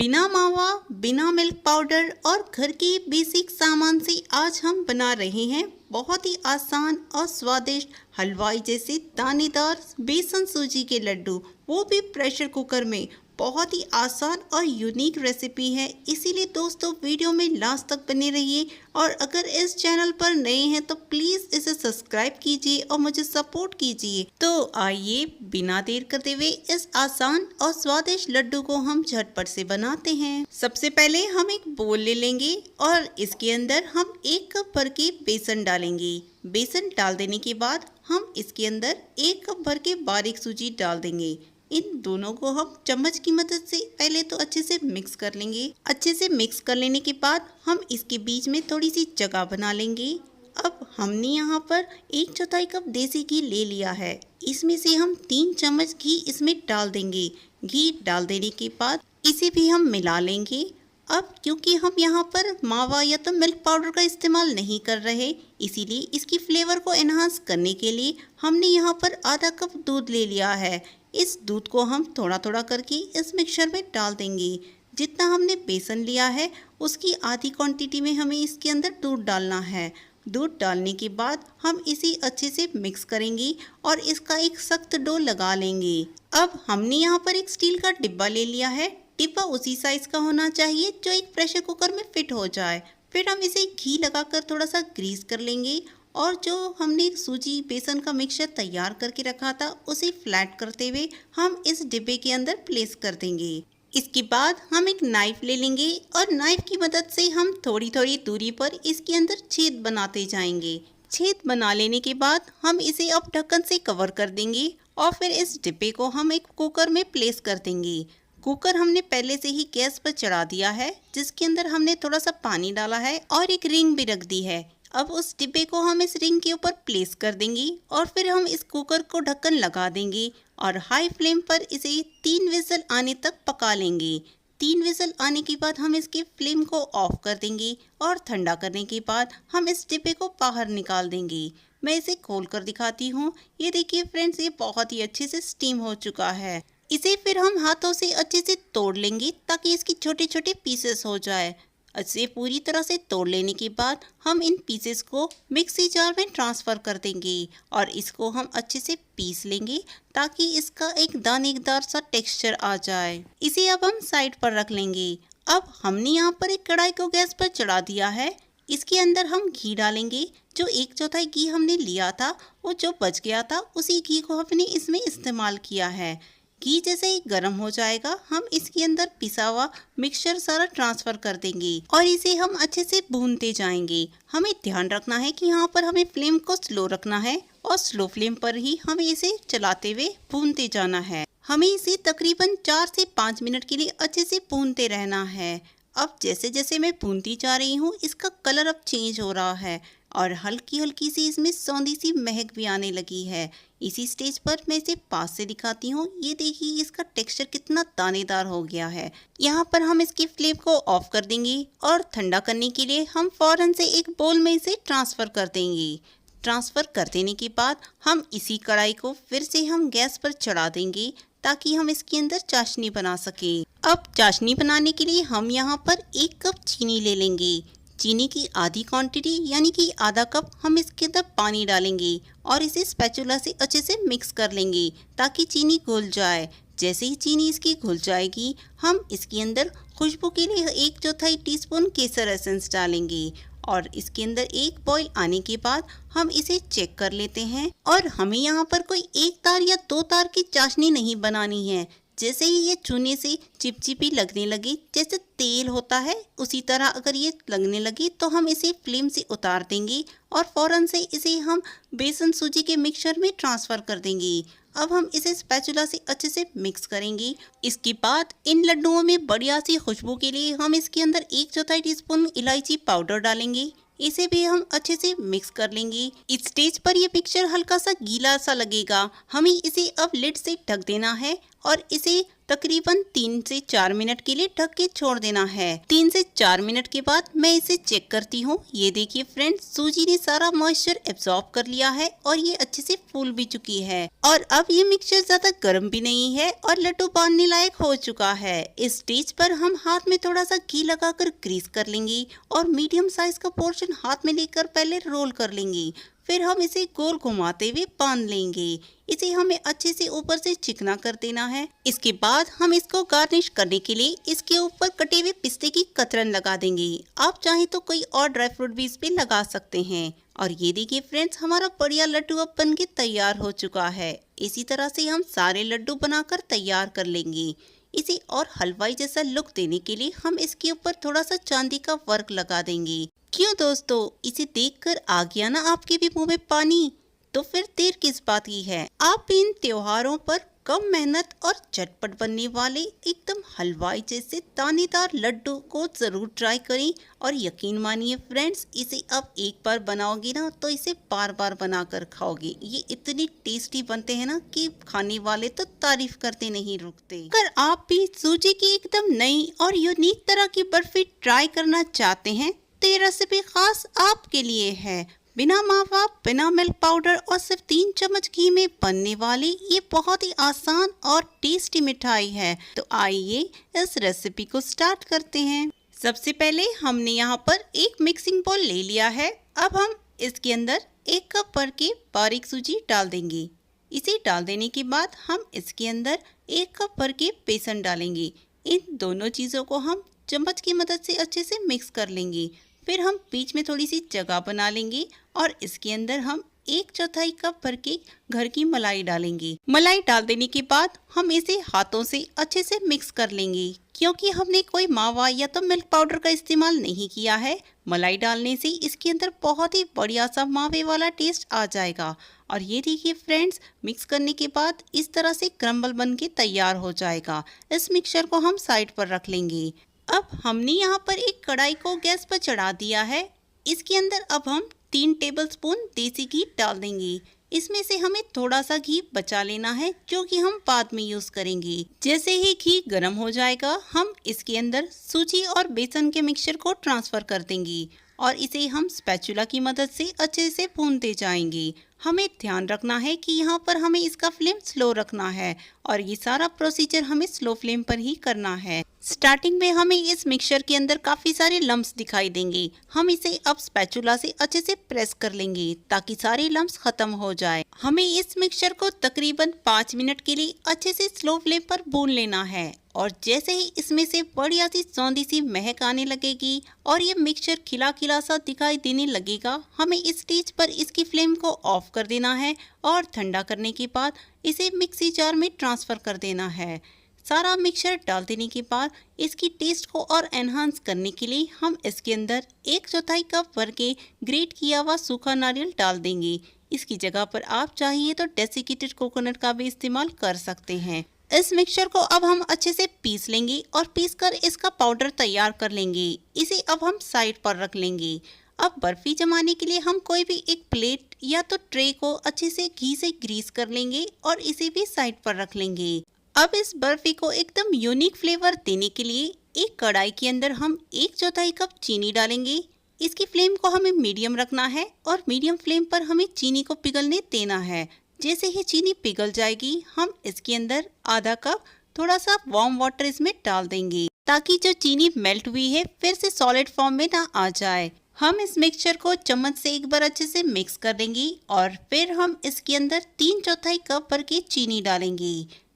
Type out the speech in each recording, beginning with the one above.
बिना मावा, बिना मिल्क पाउडर और घर के बेसिक सामान से आज हम बना रहे हैं बहुत ही आसान और स्वादिष्ट हलवाई जैसे दानेदार बेसन सूजी के लड्डू, वो भी प्रेशर कुकर में। बहुत ही आसान और यूनिक रेसिपी है, इसीलिए दोस्तों वीडियो में लास्ट तक बने रहिए। और अगर इस चैनल पर नए हैं तो प्लीज़ इसे सब्सक्राइब कीजिए और मुझे सपोर्ट कीजिए। तो आइए बिना देर करते हुए इस आसान और स्वादिष्ट लड्डू को हम झटपट से बनाते हैं। सबसे पहले हम एक बोल ले लेंगे और इसके अंदर हम 1 कप भर के बेसन डालेंगे। बेसन डाल देने के बाद हम इसके अंदर 1 कप भर के बारीक सूजी डाल देंगे। इन दोनों को हम चम्मच की मदद से पहले तो अच्छे से मिक्स कर लेंगे। अच्छे से मिक्स कर लेने के बाद हम इसके बीच में थोड़ी सी जगह बना लेंगे। अब हमने यहाँ पर 1/4 कप देसी घी ले लिया है, इसमें से हम 3 चम्मच घी इसमें डाल देंगे। घी डाल देने के बाद इसे भी हम मिला लेंगे। अब क्योंकि हम यहाँ पर मावा या तो मिल्क पाउडर का इस्तेमाल नहीं कर रहे, इसीलिए इसकी फ्लेवर को एनहांस करने के लिए हमने यहाँ पर आधा कप दूध ले लिया है। इस दूध को हम थोड़ा थोड़ा करके इस मिक्सचर में डाल देंगे। जितना हमने बेसन लिया है उसकी आधी क्वांटिटी में हमें इसके अंदर दूध डालना है। दूध डालने के बाद हम इसे अच्छे से मिक्स करेंगे और इसका एक सख्त डो लगा लेंगे। अब हमने यहाँ पर एक स्टील का डिब्बा ले लिया है। डिब्बा उसी साइज का होना चाहिए जो एक प्रेशर कुकर में फिट हो जाए। फिर हम इसे घी लगाकर थोड़ा सा ग्रीस कर लेंगे और जो हमने सूजी बेसन का मिक्सचर तैयार करके रखा था उसे फ्लैट करते हुए हम इस डिब्बे के अंदर प्लेस कर देंगे। इसके बाद हम एक नाइफ ले लेंगे और नाइफ की मदद से हम थोड़ी थोड़ी दूरी पर इसके अंदर छेद बनाते जाएंगे। छेद बना लेने के बाद हम इसे अब ढक्कन से कवर कर देंगे और फिर इस डिब्बे को हम एक कुकर में प्लेस कर देंगे। कुकर हमने पहले से ही गैस पर चढ़ा दिया है, जिसके अंदर हमने थोड़ा सा पानी डाला है और एक रिंग भी रख दी है। अब उस डिब्बे को हम इस रिंग के ऊपर प्लेस कर देंगे और फिर हम इस कुकर को ढक्कन लगा देंगे और हाई फ्लेम पर इसे 3 विसल आने तक पका लेंगे। 3 विसल आने के बाद हम इसके फ्लेम को ऑफ कर देंगे और ठंडा करने के बाद हम इस डिब्बे को बाहर निकाल देंगे। मैं इसे खोल कर दिखाती हूँ। ये देखिए फ्रेंड्स, ये बहुत ही अच्छे से स्टीम हो चुका है। इसे फिर हम हाथों से अच्छे से तोड़ लेंगे ताकि इसकी छोटे छोटे पीसेस हो जाए। इसे पूरी तरह से तोड़ लेने के बाद हम इन पीसेस को मिक्सी जार में ट्रांसफ़र कर देंगे और इसको हम अच्छे से पीस लेंगे ताकि इसका एक दानेदार सा टेक्सचर आ जाए। इसे अब हम साइड पर रख लेंगे। अब हमने यहाँ पर एक कढ़ाई को गैस पर चढ़ा दिया है। इसके अंदर हम घी डालेंगे। जो 1/4 घी हमने लिया था वो जो बच गया था उसी घी को हमने इसमें इस्तेमाल किया है। घी जैसे ही गर्म हो जाएगा हम इसके अंदर पिसा हुआ मिक्सचर सारा ट्रांसफ़र कर देंगे और इसे हम अच्छे से भूनते जाएंगे। हमें ध्यान रखना है कि यहाँ पर हमें फ्लेम को स्लो रखना है और स्लो फ्लेम पर ही हमें इसे चलाते हुए भूनते जाना है। हमें इसे तकरीबन 4 से 5 मिनट के लिए अच्छे से भूनते रहना है। अब जैसे जैसे मैं भूनती जा रही हूँ इसका कलर अब चेंज हो रहा है और हल्की हल्की सी इसमें सौंधी सी महक भी आने लगी है। इसी स्टेज पर मैं इसे पास से दिखाती हूँ। ये देखिए इसका टेक्सचर कितना दानेदार हो गया है। यहाँ पर हम इसकी फ्लेम को ऑफ कर देंगे और ठंडा करने के लिए हम फ़ौरन से एक बोल में इसे ट्रांसफ़र कर देंगे। ट्रांसफ़र कर देने के बाद हम इसी कढ़ाई को फिर से हम गैस पर चढ़ा देंगे ताकि हम इसके अंदर चाशनी बना सकें। अब चाशनी बनाने के लिए हम यहाँ पर 1 कप चीनी ले लेंगे। चीनी की आधी क्वांटिटी यानी कि आधा कप हम इसके अंदर पानी डालेंगे और इसे स्पैचुला से अच्छे से मिक्स कर लेंगे ताकि चीनी घुल जाए। जैसे ही चीनी इसकी घुल जाएगी हम इसके अंदर खुशबू के लिए 1/4 टीस्पून केसर एसेंस डालेंगे और इसके अंदर एक बॉईल आने के बाद हम इसे चेक कर लेते हैं। और हमें यहाँ पर कोई 1 तार या 2 तार की चाशनी नहीं बनानी है। जैसे ही ये छूने से चिपचिपी लगने लगी, जैसे तेल होता है उसी तरह अगर ये लगने लगी तो हम इसे फ्लेम से उतार देंगे और फ़ौरन से इसे हम बेसन सूजी के मिक्सचर में ट्रांसफ़र कर देंगे। अब हम इसे स्पैचुला से अच्छे से मिक्स करेंगे। इसके बाद इन लड्डुओं में बढ़िया सी खुशबू के लिए हम इसके अंदर 1/4 टीस्पून इलायची पाउडर डालेंगे। इसे भी हम अच्छे से मिक्स कर लेंगे। इस स्टेज पर ये मिक्सचर हल्का सा गीला सा लगेगा। हमें इसे अब लिड से ढक देना है और इसे तकरीबन 3 से 4 मिनट के लिए ढक के छोड़ देना है। 3 से 4 मिनट के बाद मैं इसे चेक करती हूँ। ये देखिए फ्रेंड्स, सूजी ने सारा मॉइस्चर एब्जॉर्ब कर लिया है और ये अच्छे से फूल भी चुकी है। और अब ये मिक्सचर ज्यादा गर्म भी नहीं है और लड्डू बांधने लायक हो चुका है। इस स्टेज पर हम हाथ में थोड़ा सा घी लगाकर ग्रीस कर लेंगे और मीडियम साइज का पोर्शन हाथ में लेकर पहले रोल कर लेंगे। फिर हम इसे गोल घुमाते हुए बांध लेंगे। इसे हमें अच्छे से ऊपर से चिकना कर देना है। इसके बाद हम इसको गार्निश करने के लिए इसके ऊपर कटे हुए पिस्ते की कतरन लगा देंगे। आप चाहे तो कोई और ड्राई फ्रूट भी इस पे लगा सकते हैं। और ये देखिए फ्रेंड्स, हमारा बढ़िया लड्डू अब बन के तैयार हो चुका है। इसी तरह से हम सारे लड्डू बनाकर तैयार कर लेंगे। इसे और हलवाई जैसा लुक देने के लिए हम इसके ऊपर थोड़ा सा चांदी का वर्क लगा देंगे। क्यों दोस्तों, इसे देखकर आ गया ना आपके भी मुंह में पानी? तो फिर देर किस बात की है? आप इन त्योहारों पर कम मेहनत और झटपट बनने वाले एकदम हलवाई जैसे दानेदार लड्डू को जरूर ट्राई करें। और यकीन मानिए फ्रेंड्स, इसे अब एक बार बनाओगे ना तो इसे बार बार बनाकर खाओगे। ये इतनी टेस्टी बनते हैं ना कि खाने वाले तो तारीफ करते नहीं रुकते। अगर आप भी सूजी की एकदम नई और यूनिक तरह की बर्फी ट्राई करना चाहते हैं तो ये रेसिपी खास आपके लिए है। बिना मावा, बिना मिल्क पाउडर और सिर्फ 3 चम्मच घी में बनने वाली ये बहुत ही आसान और टेस्टी मिठाई है। तो आइए इस रेसिपी को स्टार्ट करते हैं। सबसे पहले हमने यहाँ पर एक मिक्सिंग बोल ले लिया है। अब हम इसके अंदर 1 कप भर के बारीक सूजी डाल देंगे। इसे डाल देने के बाद हम इसके अंदर 1 कप भर के बेसन डालेंगे। इन दोनों चीज़ों को हम चम्मच की मदद से अच्छे से मिक्स कर लेंगे। फिर हम बीच में थोड़ी सी जगह बना लेंगे और इसके अंदर हम 1/4 कप भर के घर की मलाई डालेंगे। मलाई डाल देने के बाद हम इसे हाथों से अच्छे से मिक्स कर लेंगे। क्योंकि हमने कोई मावा या तो मिल्क पाउडर का इस्तेमाल नहीं किया है, मलाई डालने से इसके अंदर बहुत ही बढ़िया सा मावे वाला टेस्ट आ जाएगा। और ये देखिए फ्रेंड्स, मिक्स करने के बाद इस तरह से क्रम्बल बन के तैयार हो जाएगा। इस मिक्सचर को हम साइड पर रख लेंगे। अब हमने यहाँ पर एक कढ़ाई को गैस पर चढ़ा दिया है। इसके अंदर अब हम 3 टेबलस्पून देसी घी डाल देंगे। इसमें से हमें थोड़ा सा घी बचा लेना है जो कि हम बाद में यूज करेंगे। जैसे ही घी गर्म हो जाएगा हम इसके अंदर सूजी और बेसन के मिक्सचर को ट्रांसफर कर देंगे और इसे हम स्पैचुला की मदद से अच्छे से भूनते जाएंगे। हमें ध्यान रखना है कि यहाँ पर हमें इसका फ्लेम स्लो रखना है और ये सारा प्रोसीजर हमें स्लो फ्लेम पर ही करना है। स्टार्टिंग में हमें इस मिक्सचर के अंदर काफी सारे लम्प्स दिखाई देंगे। हम इसे अब स्पैचुला से अच्छे से प्रेस कर लेंगे ताकि सारे लम्प्स खत्म हो जाए। हमें इस मिक्सचर को तकरीबन 5 मिनट के लिए अच्छे से स्लो फ्लेम पर भून लेना है। और जैसे ही इसमें से बढ़िया सी सौंधी सी महक आने लगेगी और ये मिक्सचर खिला खिला सा दिखाई देने लगेगा, हमें इस स्टेज पर इसकी फ्लेम को ऑफ कर देना है और ठंडा करने के बाद इसे मिक्सी जार में ट्रांसफर कर देना है। सारा मिक्सचर डाल देने के बाद इसकी टेस्ट को और एनहांस करने के लिए हम इसके अंदर 1/4 कप भर के ग्रेट किया हुआ सूखा नारियल डाल देंगे। इसकी जगह पर आप चाहिए तो डेसिकेटेड कोकोनट का भी इस्तेमाल कर सकते हैं। इस मिक्सचर को अब हम अच्छे से पीस लेंगे और पीस कर इसका पाउडर तैयार कर लेंगे। इसे अब हम साइड पर रख लेंगे। अब बर्फी जमाने के लिए हम कोई भी एक प्लेट या तो ट्रे को अच्छे से घी से ग्रीस कर लेंगे और इसे भी साइड पर रख लेंगे। अब इस बर्फी को एकदम यूनिक फ्लेवर देने के लिए एक कढ़ाई के अंदर हम 1/4 कप चीनी डालेंगे। इसकी फ्लेम को हमें मीडियम रखना है और मीडियम फ्लेम पर हमें चीनी को पिघलने देना है। जैसे ही चीनी पिघल जाएगी हम इसके अंदर आधा कप थोड़ा सा वार्म वाटर इसमें डाल देंगे ताकि जो चीनी मेल्ट हुई है फिर से सॉलिड फॉर्म में ना आ जाए। हम इस मिक्सचर को चम्मच से एक बार अच्छे से मिक्स कर देंगे और फिर हम इसके अंदर 3/4 कप भर के चीनी डालेंगे।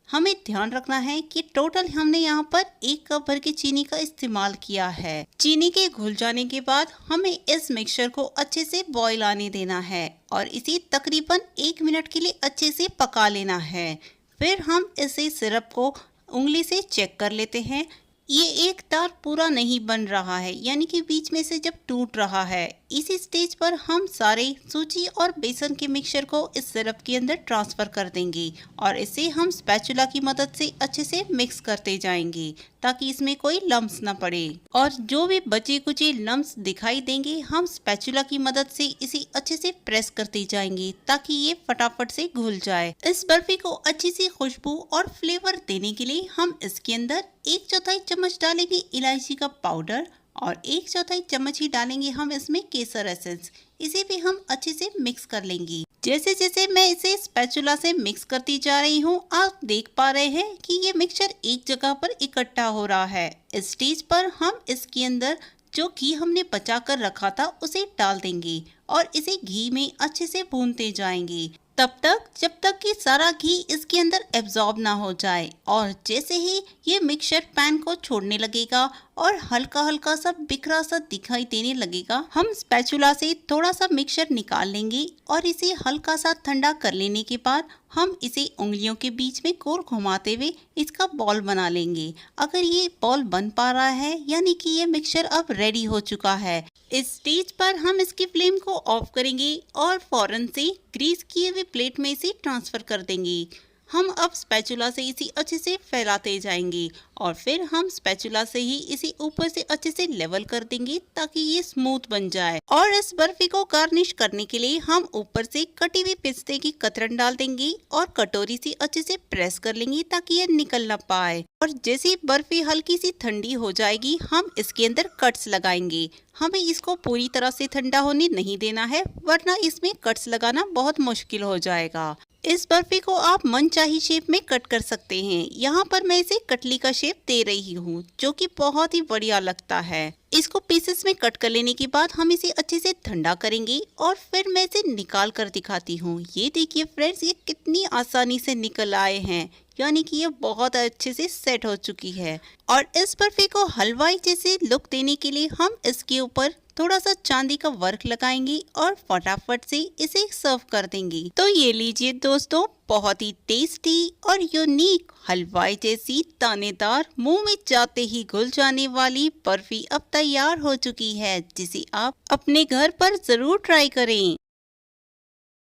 हमें ध्यान रखना है कि टोटल हमने यहाँ पर 1 कप भर के चीनी का इस्तेमाल किया है। चीनी के घुल जाने के बाद हमें इस मिक्सचर को अच्छे से बॉईल आने देना है और इसे तकरीबन 1 मिनट के लिए अच्छे से पका लेना है। फिर हम इसे सिरप को उंगली से चेक कर लेते हैं। ये एक तार पूरा नहीं बन रहा है, यानी कि बीच में से जब टूट रहा है। इसी स्टेज पर हम सारे सूजी और बेसन के मिक्सचर को इस सिरप के अंदर ट्रांसफर कर देंगे और इसे हम स्पैचुला की मदद से अच्छे से मिक्स करते जाएंगे ताकि इसमें कोई लम्स ना पड़े। और जो भी बचे कुचे लम्स दिखाई देंगे हम स्पैचुला की मदद से इसे अच्छे से प्रेस करते जाएंगे ताकि ये फटाफट से घुल जाए। इस बर्फी को अच्छी सी खुशबू और फ्लेवर देने के लिए हम इसके अंदर 1/4 चम्मच डालेंगे इलायची का पाउडर और 1/4 चम्मच ही डालेंगे हम इसमें केसर एसेंस। इसे भी हम अच्छे से मिक्स कर लेंगे। जैसे जैसे मैं इसे स्पैचुला से मिक्स करती जा रही हूँ, आप देख पा रहे हैं कि ये मिक्सचर एक जगह पर इकट्ठा हो रहा है। इस स्टेज पर हम इसके अंदर जो घी हमने बचा कर रखा था उसे डाल देंगे और इसे घी में अच्छे से भूनते जाएंगे तब तक जब तक कि सारा घी इसके अंदर एब्जॉर्ब ना हो जाए। और जैसे ही ये मिक्सचर पैन को छोड़ने लगेगा और हल्का हल्का सा बिखरा सा दिखाई देने लगेगा, हम स्पैचुला से थोड़ा सा मिक्सचर निकाल लेंगे और इसे हल्का सा ठंडा कर लेने के बाद हम इसे उंगलियों के बीच में गोल घुमाते हुए इसका बॉल बना लेंगे। अगर ये बॉल बन पा रहा है यानी कि ये मिक्सचर अब रेडी हो चुका है। इस स्टेज पर हम इसकी फ्लेम को ऑफ करेंगे और फौरन से ग्रीस किए हुए प्लेट में इसे ट्रांसफर कर देंगे। हम अब स्पैचुला से इसे अच्छे से फैलाते जाएंगे और फिर हम स्पैचुला से ही इसे ऊपर से अच्छे से लेवल कर देंगे ताकि ये स्मूथ बन जाए। और इस बर्फी को गार्निश करने के लिए हम ऊपर से कटी हुई पिस्ते की कतरन डाल देंगे और कटोरी से अच्छे से प्रेस कर लेंगे ताकि ये निकल ना पाए। और जैसे बर्फी हल्की सी ठंडी हो जाएगी हम इसके अंदर कट्स लगाएंगे। हमें इसको पूरी तरह से ठंडा होने नहीं देना है, वरना इसमें कट्स लगाना बहुत मुश्किल हो जाएगा। इस बर्फी को आप मनचाही शेप में कट कर सकते हैं। यहाँ पर मैं इसे कटली का शेप दे रही हूँ जो कि बहुत ही बढ़िया लगता है। इसको पीसेस में कट कर लेने के बाद हम इसे अच्छे से ठंडा करेंगे और फिर मैं इसे निकाल कर दिखाती हूँ। ये देखिए फ्रेंड्स, ये कितनी आसानी से निकल आए हैं, यानी कि ये बहुत अच्छे से सेट हो चुकी है। और इस बर्फी को हलवाई जैसे लुक देने के लिए हम इसके ऊपर थोड़ा सा चांदी का वर्क लगाएंगे और फटाफट से इसे सर्व कर देंगे। तो ये लीजिए दोस्तों, बहुत ही टेस्टी और यूनिक हलवाई जैसी दानेदार मुंह में जाते ही घुल जाने वाली बर्फी अब तैयार हो चुकी है, जिसे आप अपने घर पर जरूर ट्राई करें।